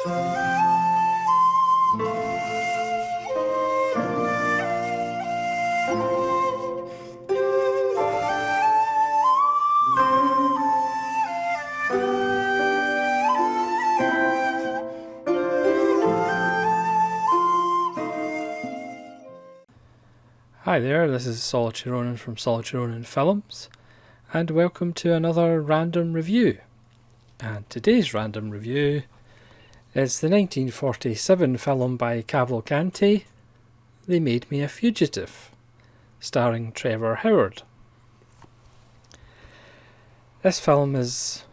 Hi there, this is Solitary Ronin from Solitary Ronin Films, and welcome to another random review. And today's random review is the 1947 film by Cavalcanti, They Made Me a Fugitive, starring Trevor Howard. This film is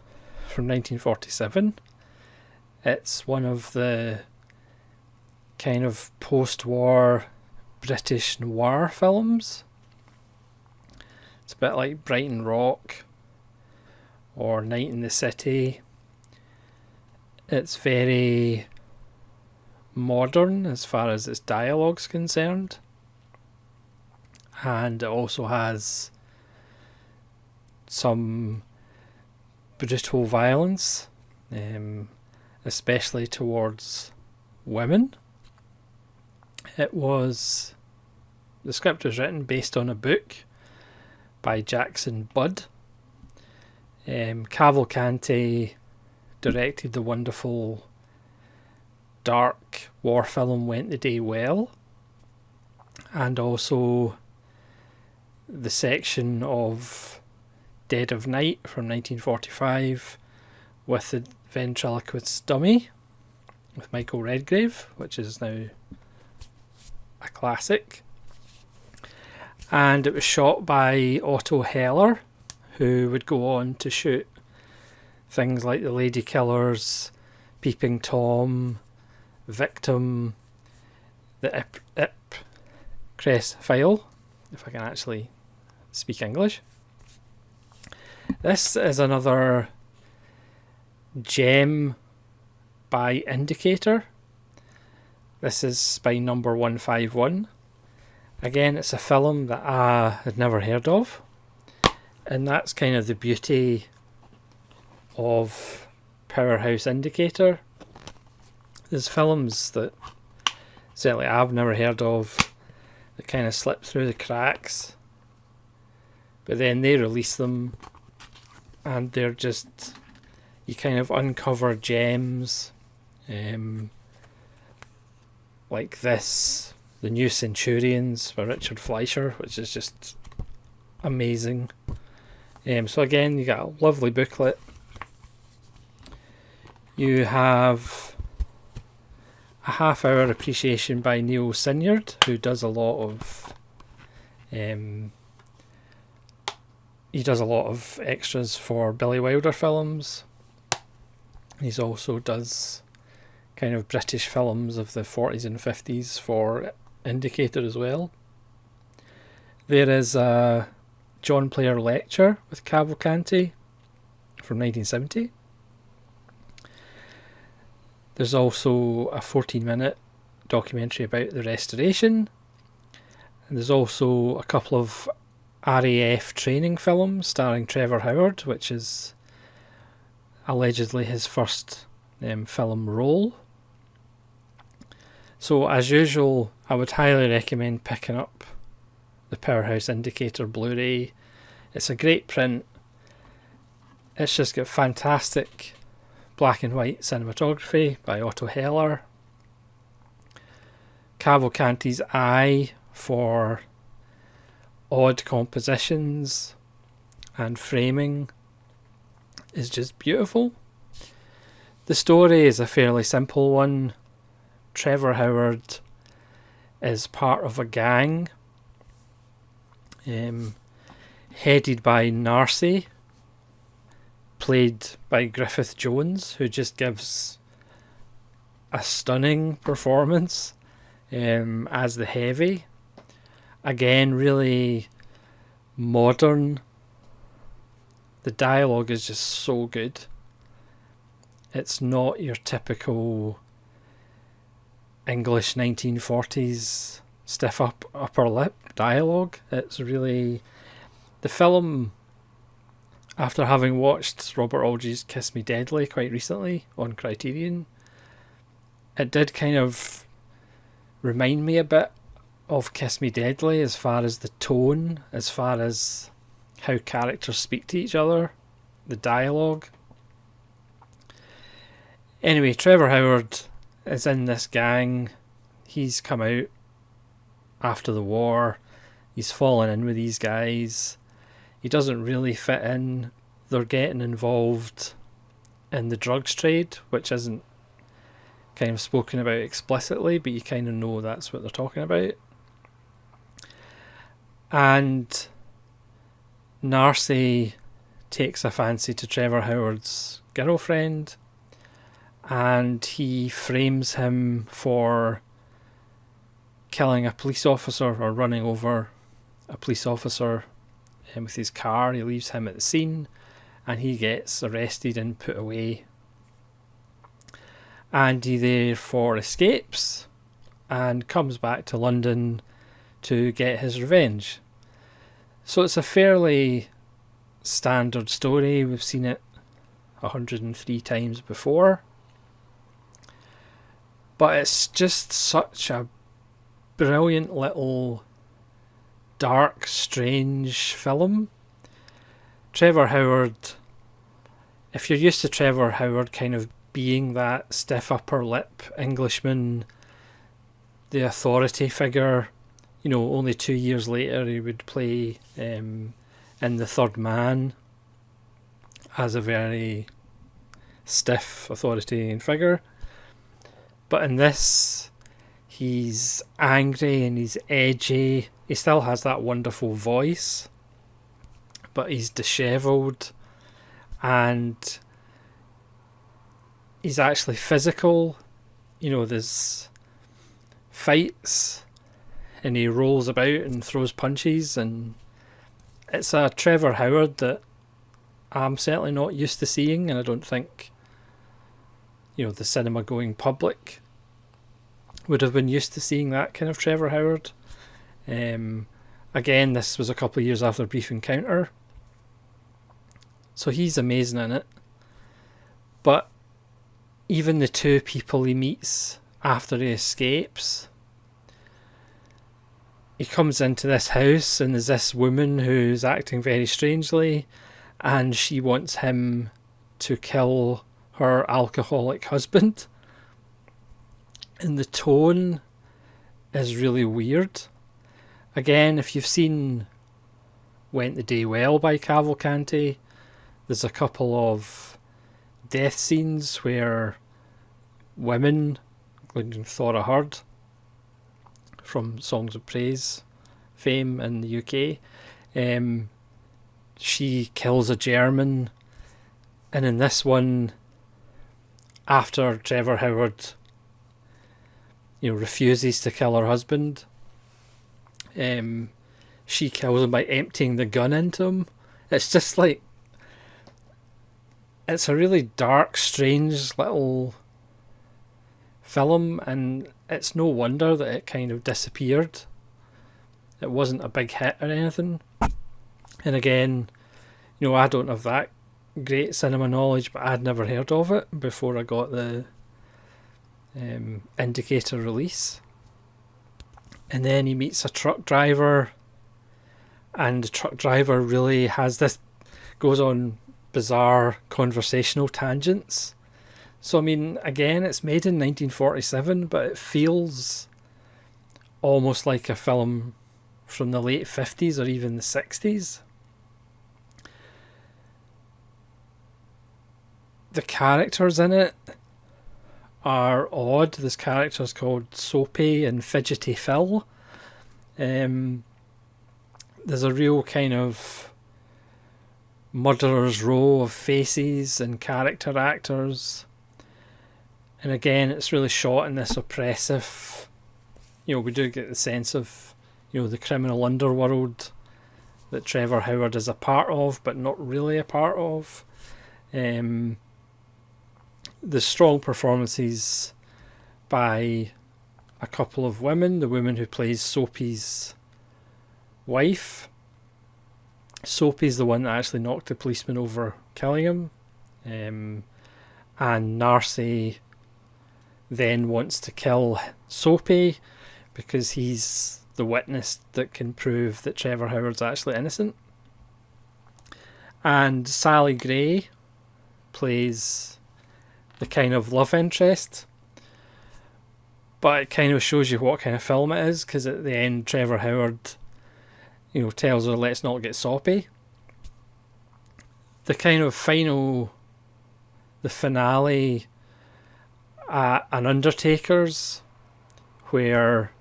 from 1947. It's one of the kind of post-war British noir films. It's a bit like Brighton Rock or Night in the City. It's very modern as far as its dialogue's concerned, and it also has some brutal violence, especially towards women. The script was written based on a book by Jackson Budd. Cavalcanti directed the wonderful dark war film Went the Day Well, and also the section of Dead of Night from 1945 with the ventriloquist dummy with Michael Redgrave, which is now a classic. And it was shot by Otto Heller, who would go on to shoot things like The Lady Killers, Peeping Tom, Victim, the Ip Crest File, if I can actually speak English. This is another gem by Indicator. This is by number 151. Again, it's a film that I had never heard of, and that's kind of the beauty of Powerhouse Indicator. There's films that certainly I've never heard of that kind of slip through the cracks, but then they release them and they're just, you kind of uncover gems, like this, The New Centurions by Richard Fleischer, which is just amazing. So again, you got a lovely booklet. You have a half-hour appreciation by Neil Sinyard, who does a lot of extras for Billy Wilder films. He also does kind of British films of the 40s and 50s for Indicator as well. There is a John Player lecture with Cavalcanti from 1970. There's also a 14-minute documentary about the restoration. And there's also a couple of RAF training films starring Trevor Howard, which is allegedly his first film role. So as usual, I would highly recommend picking up the Powerhouse Indicator Blu-ray. It's a great print. It's just got fantastic black and white cinematography by Otto Heller. Cavalcanti's eye for odd compositions and framing is just beautiful. The story is a fairly simple one. Trevor Howard is part of a gang headed by Narcy, played by Griffith Jones, who just gives a stunning performance as the Heavy. Again, really modern. The dialogue is just so good. It's not your typical English 1940s stiff upper lip dialogue. It's really... The film, after having watched Robert Aldridge's Kiss Me Deadly quite recently on Criterion, it did kind of remind me a bit of Kiss Me Deadly as far as the tone, as far as how characters speak to each other, the dialogue. Anyway, Trevor Howard is in this gang. He's come out after the war. He's fallen in with these guys. He doesn't really fit in. They're getting involved in the drugs trade, which isn't kind of spoken about explicitly, but you kind of know that's what they're talking about. And Narcy takes a fancy to Trevor Howard's girlfriend, and he frames him for killing a police officer or running over a police officer with his car. He leaves him at the scene and he gets arrested and put away. And he therefore escapes and comes back to London to get his revenge. So it's a fairly standard story. We've seen it 103 times before. But it's just such a brilliant little dark, strange film. Trevor Howard, if you're used to Trevor Howard kind of being that stiff upper lip Englishman, the authority figure, you know, only 2 years later he would play in The Third Man as a very stiff authoritarian figure. But in this, he's angry and he's edgy. He still has that wonderful voice, but he's dishevelled and he's actually physical. You know, there's fights and he rolls about and throws punches, and it's a Trevor Howard that I'm certainly not used to seeing, and I don't think, you know, the cinema going public would have been used to seeing that kind of Trevor Howard. Again, this was a couple of years after Brief Encounter, so he's amazing in it. But even the two people he meets after he escapes, he comes into this house and there's this woman who's acting very strangely, and she wants him to kill her alcoholic husband. And the tone is really weird. Again, if you've seen Went the Day Well by Cavalcanti, there's a couple of death scenes where women, including Thora Hird from Songs of Praise fame in the UK, she kills a German. And in this one, after Trevor Howard, you know, refuses to kill her husband, she kills him by emptying the gun into him. It's just like, it's a really dark, strange little film, and it's no wonder that it kind of disappeared. It wasn't a big hit or anything. And again, you know, I don't have that great cinema knowledge, but I'd never heard of it before I got the Indicator release. And then he meets a truck driver, and the truck driver really has this, goes on bizarre conversational tangents. So I mean, again, it's made in 1947, but it feels almost like a film from the late 50s or even the 60s. The characters in it are odd. There's characters called Soapy and Fidgety Phil. There's a real kind of murderer's row of faces and character actors. And again, it's really shot in this oppressive, you know, we do get the sense of, you know, the criminal underworld that Trevor Howard is a part of, but not really a part of. The strong performances by a couple of women. The woman who plays Soapy's wife. Soapy's the one that actually knocked the policeman over, killing him. And Narcy, then wants to kill Soapy because he's the witness that can prove that Trevor Howard's actually innocent. And Sally Gray plays the kind of love interest, but it kind of shows you what kind of film it is, because at the end Trevor Howard, tells her, let's not get soppy. The kind of the finale at an Undertaker's, where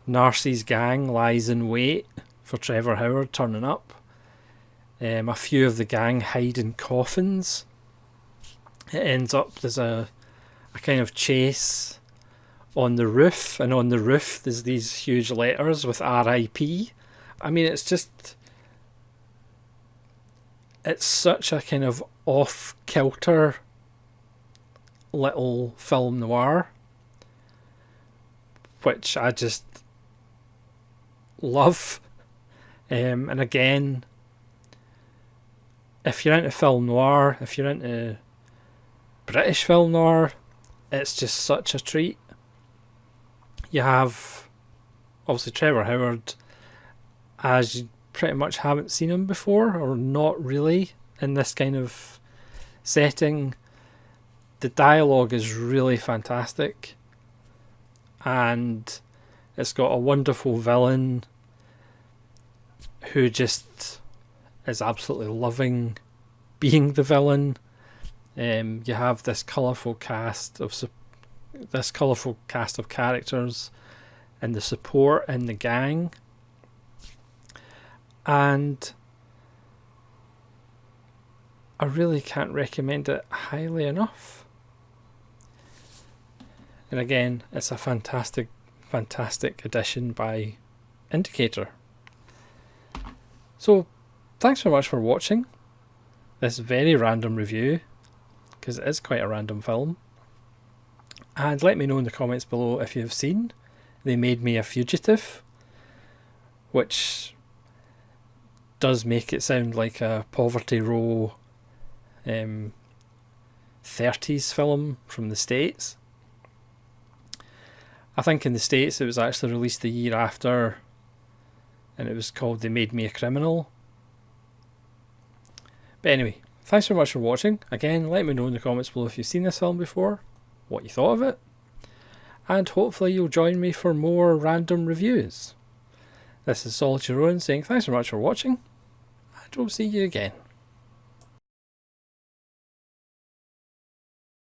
Narcy's gang lies in wait for Trevor Howard turning up. A few of the gang hide in coffins. It ends up there's a kind of chase on the roof, and on the roof there's these huge letters with R.I.P. I mean, it's such a kind of off-kilter little film noir, which I just love. And again, if you're into film noir, if you're into British film noir, it's just such a treat. You have, obviously, Trevor Howard, as you pretty much haven't seen him before, or not really, in this kind of setting. The dialogue is really fantastic, and it's got a wonderful villain who just is absolutely loving being the villain. You have this colourful cast of characters, and the support in the gang, and I really can't recommend it highly enough. And again, it's a fantastic addition by Indicator. So, thanks very much for watching this very random review, because it is quite a random film. And let me know in the comments below if you've seen They Made Me a Fugitive, which does make it sound like a Poverty Row 30s film from the States. I think in the States it was actually released the year after, and it was called They Made Me a Criminal. But anyway, thanks very much for watching. Again, let me know in the comments below if you've seen this film before, what you thought of it, and hopefully you'll join me for more random reviews. This is Solitude Rowan saying thanks very much for watching, and we'll see you again.